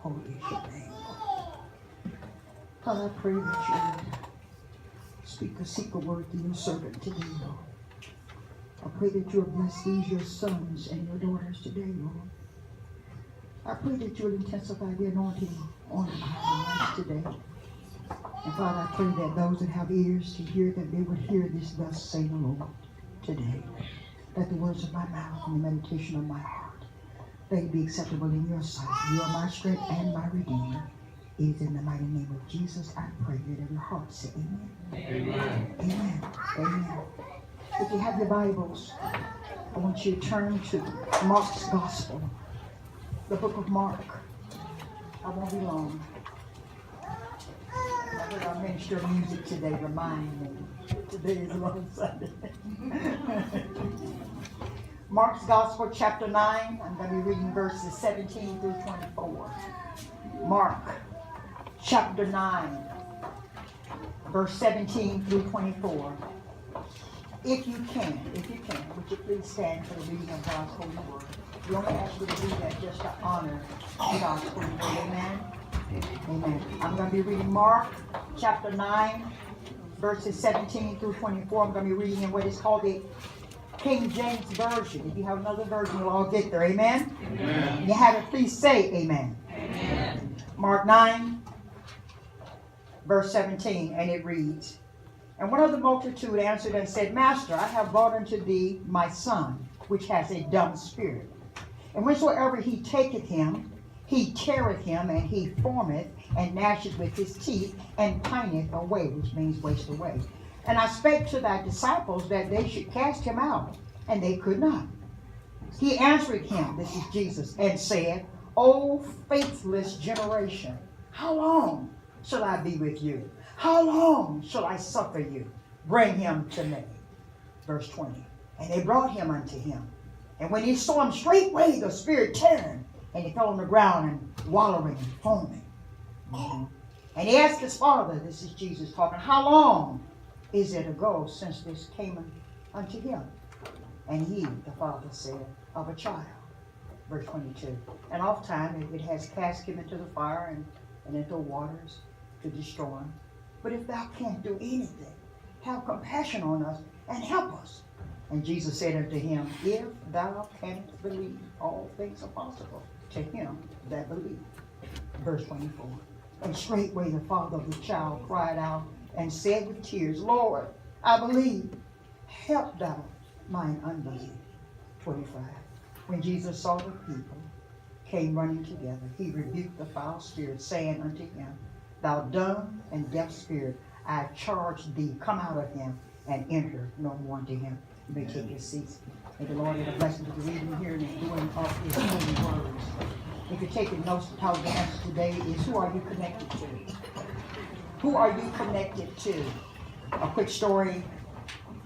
Holy is your name. Father, I pray that you would speak a secret word to your servant today, Lord. I pray that you will bless these, your sons and your daughters today, Lord. I pray that you will intensify the anointing on our lives today. And Father, I pray that those that have ears to hear, that they would hear this, thus say the Lord, today. Let the words of my mouth and the meditation of my heart, they be acceptable in your sight. You are my strength and my redeemer. It is in the mighty name of Jesus I pray that every heart say amen. Amen. Amen. Amen. If you have your Bibles, I want you to turn to Mark's Gospel, the book of Mark. I won't be long. I heard our minister of music today remind me today is a long Sunday. Mark's Gospel, chapter 9. I'm going to be reading verses 17 through 24. Mark, chapter 9, verse 17 through 24. If you can, would you please stand for the reading of God's holy word? We only ask you to do that just to honor God's holy word. Amen? Amen. I'm going to be reading Mark chapter 9, verses 17 through 24. I'm going to be reading in what is called the King James Version. If you have another version, you'll all get there. Amen? Amen. If you have it, please say amen. Amen. Mark 9, verse 17, and it reads, And one of the multitude answered and said, Master, I have brought unto thee my son, which has a dumb spirit. And whensoever he taketh him, he teareth him, and he formeth, and gnasheth with his teeth, and pineth away, which means waste away. And I spake to thy disciples that they should cast him out, and they could not. He answered him, this is Jesus, and said, O faithless generation, how long shall I be with you? How long shall I suffer you? Bring him to me. Verse 20. And they brought him unto him. And when he saw him, straightway the spirit turned, and he fell on the ground and wallowing and foaming. And he asked his father, this is Jesus talking, how long is it ago since this came unto him? And he, the father, said, of a child. Verse 22. And oftentimes it has cast him into the fire and into the waters to destroy him. But if thou canst do anything, have compassion on us and help us. And Jesus said unto him, if thou canst believe, all things are possible to him that believe. Verse 24. And straightway the father of the child cried out and said with tears, Lord, I believe, help thou mine unbelief. 25. When Jesus saw the people came running together, he rebuked the foul spirit, saying unto him, Thou dumb and deaf spirit, I charge thee, come out of him and enter no more into him. You may take your seats. May the Lord add a blessing to the reading, hearing, and doing of his holy words. If you're taking notes, the title of the answer today is, who are you connected to? Who are you connected to? A quick story.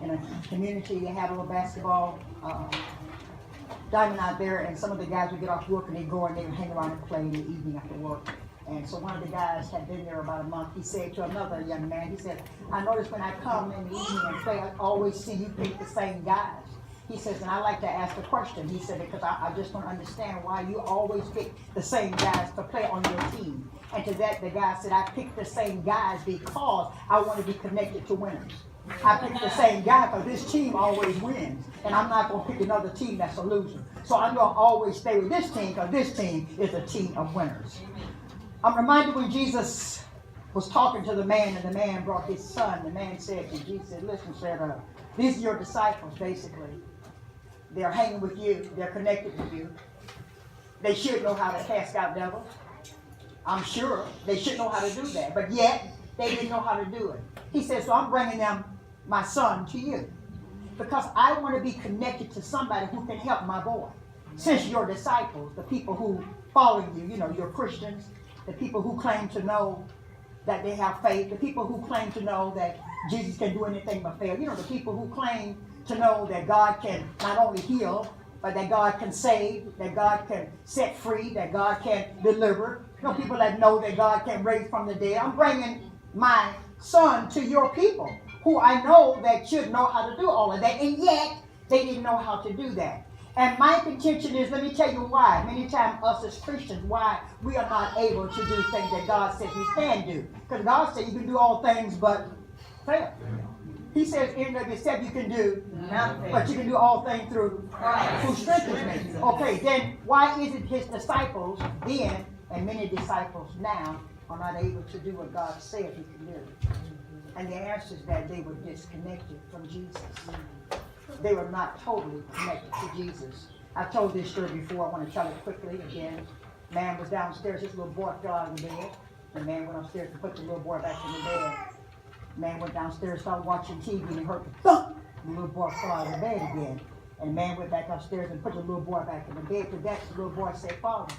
In a community, they have a little basketball diamond out there, and some of the guys would get off work and they'd go and they would hang around and play in the evening after work. And so one of the guys had been there about a month. He said to another young man, he said, I notice when I come in the evening and play, I always see you pick the same guys. He says, and I like to ask a question. He said, because I just don't understand why you always pick the same guys to play on your team. And to that, the guy said, I pick the same guys because I want to be connected to winners. I pick the same guy because this team always wins. And I'm not going to pick another team that's a loser. So I'm going to always stay with this team because this team is a team of winners. I'm reminded when Jesus was talking to the man and the man brought his son. The man said, and Jesus said, listen, sir, these are your disciples, basically. They're hanging with you. They're connected with you. They should know how to cast out devils. I'm sure they should know how to do that. But yet, they didn't know how to do it. He said, so I'm bringing them, my son, to you. Because I want to be connected to somebody who can help my boy. Since your disciples, the people who follow you, you know, you're Christians, the people who claim to know that they have faith, the people who claim to know that Jesus can do anything but fail, you know, the people who claim to know that God can not only heal, but that God can save, that God can set free, that God can deliver. You know, people that know that God can raise from the dead. I'm bringing my son to your people who I know that should know how to do all of that, and yet they didn't know how to do that. And my contention is, let me tell you why. Many times us as Christians, why we are not able to do things that God says we can do. Because God said you can do all things but fail. He says, even if you said you can do nothing, but you can do all things through Christ, who strengthens me. Okay, then why is it his disciples then, and many disciples now, are not able to do what God said he can do? And the answer is that they were disconnected from Jesus. They were not totally connected to Jesus. I've told this story before. I want to tell it quickly again. Man was downstairs. This little boy fell out of the bed. The man went upstairs to put the little boy back in the bed. Man went downstairs, started watching TV, and he heard the thump. The little boy fell out of the bed again. And the man went back upstairs and put the little boy back in the bed. To that, the little boy said, Father,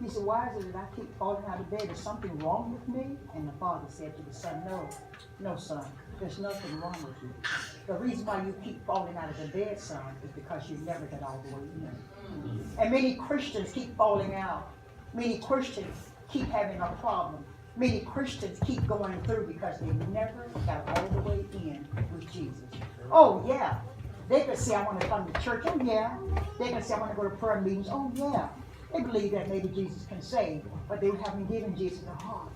he said, why is it that I keep falling out of bed? Is something wrong with me? And the father said to the son, no, son, there's nothing wrong with you. The reason why you keep falling out of the bed, son, is because you never get all the way in. And many Christians keep falling out. Many Christians keep having a problem. Many Christians keep going through because they never got all the way in with Jesus. Oh, yeah. They can say, I want to come to church. Oh, yeah. They can say, I want to go to prayer meetings. Oh, yeah. They believe that maybe Jesus can save, but they haven't given Jesus their heart.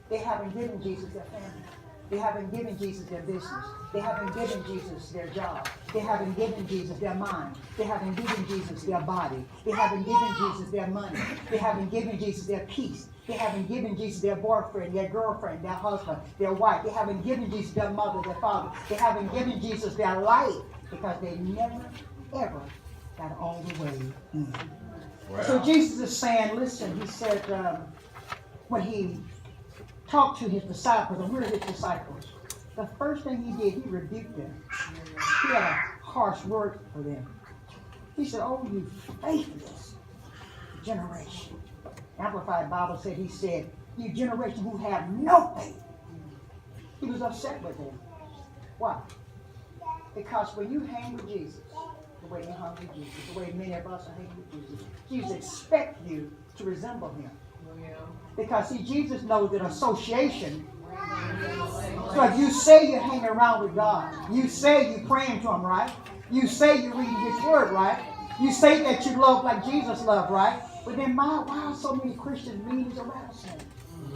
They haven't given Jesus their family. They haven't given Jesus their business. They haven't given Jesus their job. They haven't given Jesus their mind. They haven't given Jesus their body. They haven't given Jesus their money. They haven't given Jesus their peace. They haven't given Jesus their boyfriend, their girlfriend, their husband, their wife. They haven't given Jesus their mother, their father. They haven't given Jesus their life because they never, ever got all the way in. Wow. So Jesus is saying, listen, he said when he talked to his disciples, and we're his disciples, the first thing he did, he rebuked them. He had a harsh word for them. He said, oh, you faithless generation. Amplified Bible said, he said, you generation who have no faith. He was upset with them. Why? Because when you hang with Jesus, the way you hung with Jesus, the way many of us are hanging with Jesus, Jesus expects you to resemble him. Because see, Jesus knows that association. So if you say you're hanging around with God, you say you're praying to him, right? You say you're reading his word, right? You say that you love like Jesus loved, right? But then why are so many Christians mean as a rattlesnake?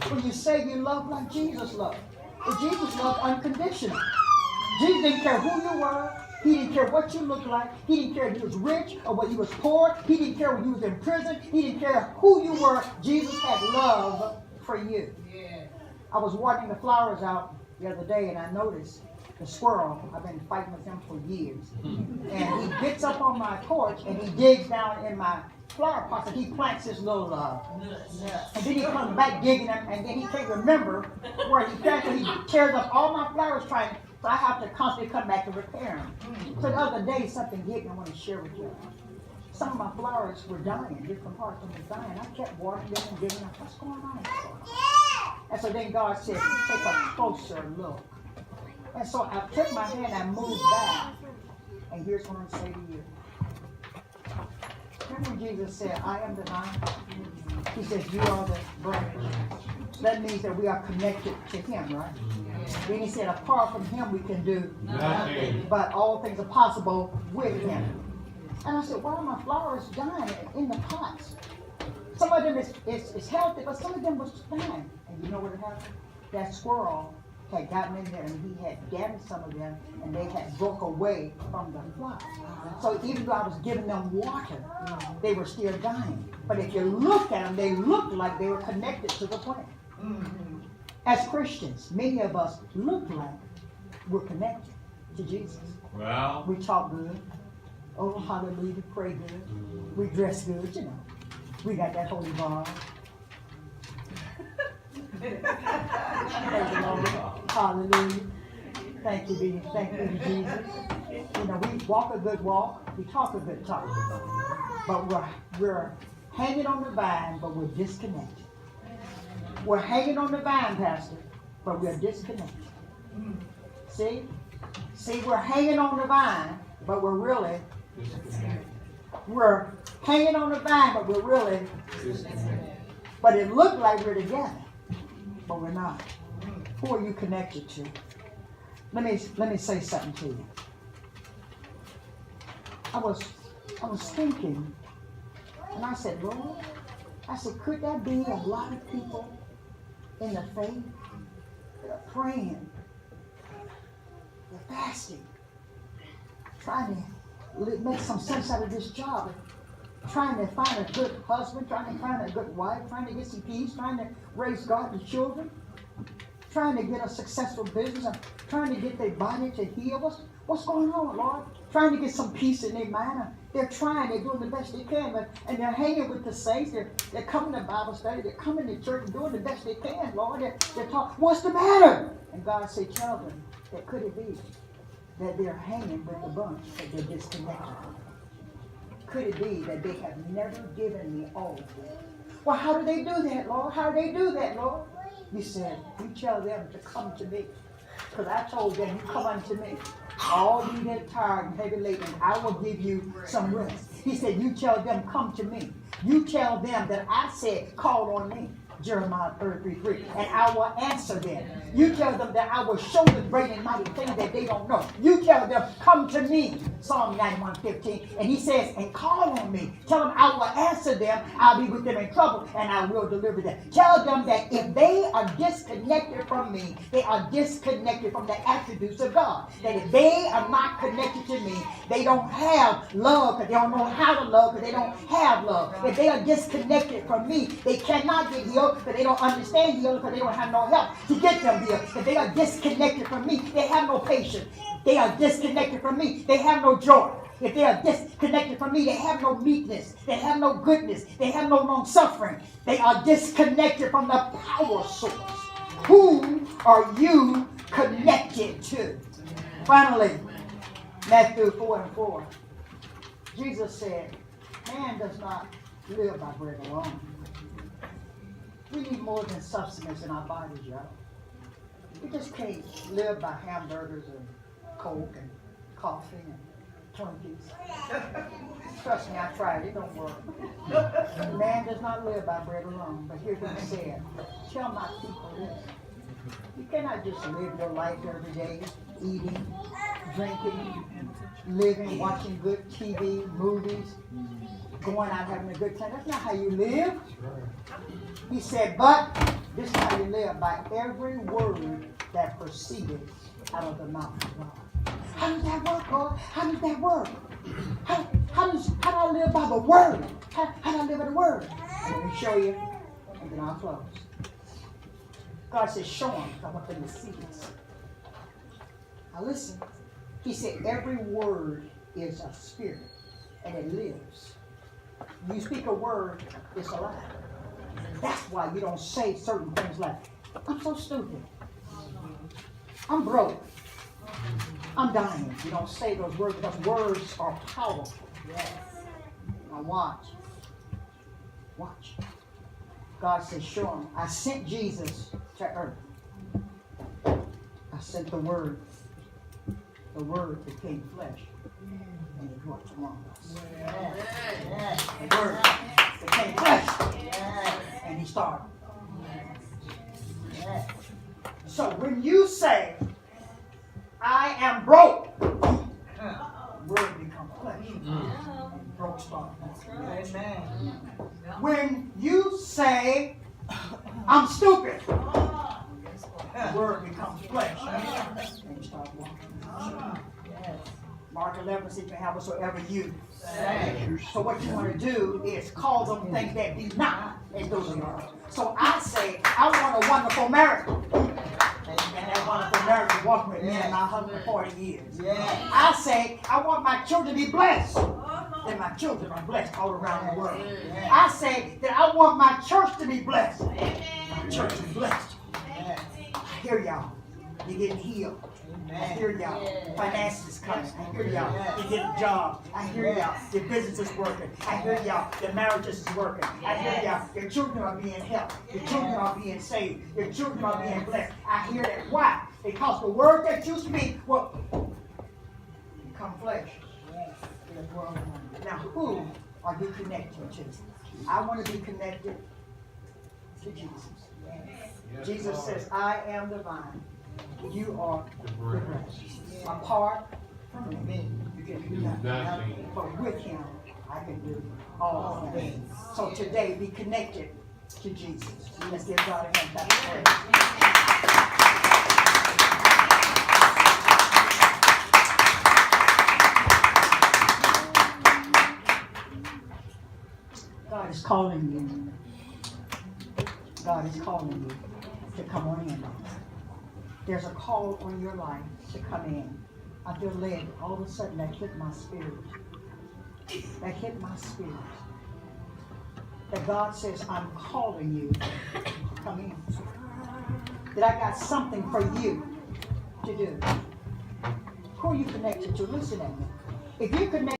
When you say you love like Jesus loved. But Jesus loved unconditional. Jesus didn't care who you were. He didn't care what you looked like. He didn't care if you was rich or whether you was poor. He didn't care when you was in prison. He didn't care who you were. Jesus had love for you. Yeah. I was watering the flowers out the other day, and I noticed the squirrel. I've been fighting with him for years. And he gets up on my porch, and he digs down in my flower pots, and he plants his little and then he comes back digging them, and then he can't remember where he planted. He tears up all my flowers trying. So I have to constantly come back and repair them. So the other day, something hit me I want to share with you. Some of my flowers were dying, different parts of them were dying. I kept watering them and digging them. What's going on? And so then God said, take a closer look. And so I took my hand and moved back. And here's what I'm saying to you. Remember when Jesus said, I am the vine? He says, you are the branch. That means that we are connected to him, right? Then he said, apart from him we can do nothing. But all things are possible with him. And I said, why are my flowers dying in the pots? Some of them is healthy, but some of them was dying. And you know what happened? That squirrel had gotten in there and he had gathered some of them and they had broke away from the flower. So even though I was giving them water, they were still dying. But if you look at them, they looked like they were connected to the plant. As Christians, many of us look like we're connected to Jesus. Wow. We talk good. Oh, hallelujah, we pray good. We dress good, you know. We got that holy bar. Praise the Lord. Hallelujah. Thank you, Jesus. You know, we walk a good walk. We talk a good talk. But we're hanging on the vine, but we're disconnected. We're hanging on the vine, Pastor, but we're disconnected. See, we're hanging on the vine, but we're hanging on the vine, but we're really, but it looked like we're together, but we're not. Who are you connected to? Let me say something to you. I was I was thinking, and I said, Lord, I said, could that be a lot of people in the faith that are praying, they're fasting, trying to make some sense out of this job, trying to find a good husband, trying to find a good wife, trying to get some peace, trying to raise godly children, trying to get a successful business, and trying to get their body to heal. What's going on, Lord? Trying to get some peace in their mind. They're trying, they're doing the best they can, and they're hanging with the saints. They're coming to Bible study, they're coming to church and doing the best they can, Lord. They're talking, what's the matter? And God said, tell them that could it be that they're hanging with the bunch, that they're disconnected? Could it be that they have never given me all? Well, how do they do that, Lord? How do they do that, Lord? You said, you tell them to come to me. Because I told them, you come unto me. All you that are tired and heavy laden, I will give you some rest. He said, you tell them, come to me. You tell them that I said, call on me. Jeremiah 33:3. And I will answer them. You tell them that I will show them great and mighty things that they don't know. You tell them, come to me. Psalm 91:15. And he says, and call on me. Tell them I will answer them. I'll be with them in trouble and I will deliver them. Tell them that if they are disconnected from me, they are disconnected from the attributes of God. That if they are not connected to me, they don't have love because they don't know how to love because they don't have love. If they are disconnected from me, they cannot get healed because they don't understand healing because they don't have no help to get them healed. If they are disconnected from me, they have no patience. They are disconnected from me, they have no joy. If they are disconnected from me, they have no meekness. They have no goodness. They have no long suffering. They are disconnected from the power source. Who are you connected to? Finally, Matthew 4:4. Jesus said, man does not live by bread alone. We need more than substance in our bodies, y'all. We just can't live by hamburgers and Coke and coffee and Twinkies. Trust me, I tried. It don't work. Man does not live by bread alone. But here's what he said. Tell my people this. You cannot just live your life every day eating, drinking, living, watching good TV, movies, going out having a good time. That's not how you live. He said, but this is how you live, by every word that proceeded out of the mouth of God. How does that work, God? How does that work? How do I live by the word? How do I live by the word? Let me show you, and then I'll close. God said, show them. I want them to see this. Now listen. He said, every word is a spirit, and it lives. When you speak a word, it's alive. That's why you don't say certain things like, I'm so stupid. I'm broke. I'm dying. You don't say those words because words are powerful. Yes. Now watch. Watch. God says, show them. I sent Jesus to earth. I sent the word. The word became flesh. And he dwelt among us. Yes. The word became flesh. Yes. And he started. Yes. So when you say, I am broke, word becomes flesh. Broke start. Amen. When you say, I'm stupid, word becomes flesh. And you start walking. Mark 11 says, you can have whatsoever you say. So what you want to do is call them things that be not as though they are. So I say, I want a wonderful marriage. And that wonderful marriage is walking with me in my 140 years. I say, I want my children to be blessed. And my children are blessed all around the world. I say that I want my church to be blessed. My church is blessed. I hear y'all. You're getting healed. I hear y'all. Finances coming. I hear y'all. You're getting jobs. I hear y'all. Your business is working. I hear y'all. Your marriages is working. I hear y'all. Your children are being helped. Your children are being saved. Your children are being blessed. I hear that. Why? Because the word that you speak will become flesh. Now, who are you connected to? I want to be connected to Jesus. Jesus says, I am the vine. You are the branch. Apart from me, you can do nothing. But with him, I can do all things. So today, be connected to Jesus. Let's give God a hand back. God is calling you. God is calling you to come on in. There's a call on your life to come in. I feel led. All of a sudden, that hit my spirit. That hit my spirit. That God says, I'm calling you to come in. That I got something for you to do. Who are you connected to? Listen at me. If you connect